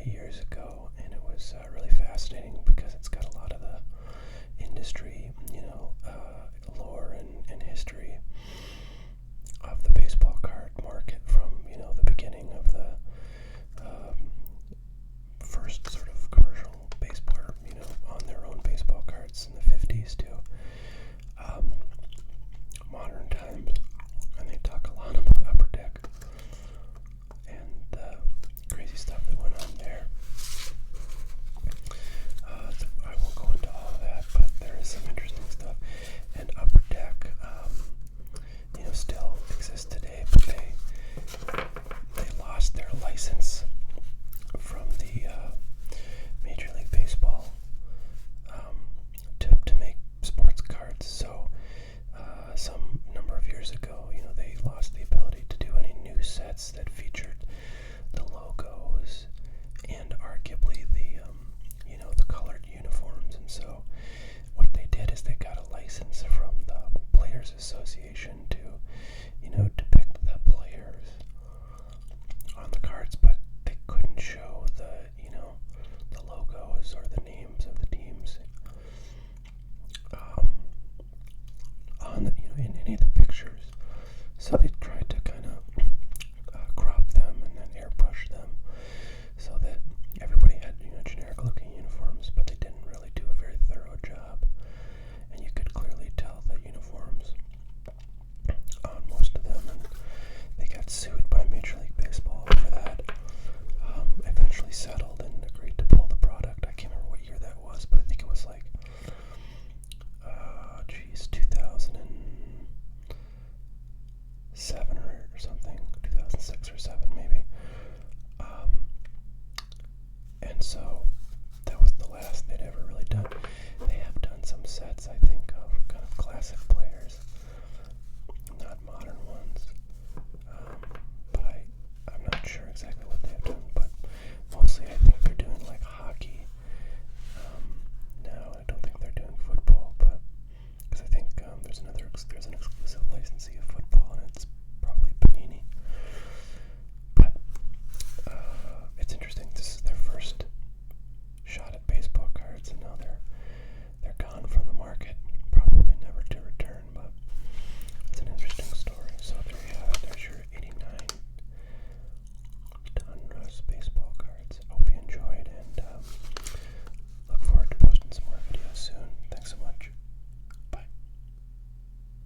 years ago, and it was really fascinating because it's got a lot of the industry, lore and history of the baseball card market from, the beginning of the first sort of commercial baseball, on their own baseball cards in the 50s to modern times. And they talk a lot about Upper Deck and the crazy stuff that went on there. I won't go into all of that, but there is some interesting stuff. And Upper Deck, still exists today, but they lost their license from the Major League Baseball to make sports cards. So some number of years ago, they lost the ability to do any new sets that featured the logos and arguably the colored uniforms. And so what they did is they got a license from the Players Association to depict the players on the cards, but they couldn't show the logos or the names of the teams in any of the pictures. So they tried to kind of crop them and then airbrush them so that everybody had generic looking uniforms, but they didn't really do a very thorough job. And you could clearly tell the uniforms on most of them, and they got sued by Major League Baseball for that. Eventually settled and agreed to pull the product. I can't remember what year that was, but I think it was like 2007 or something, 2006 or 7 maybe. And so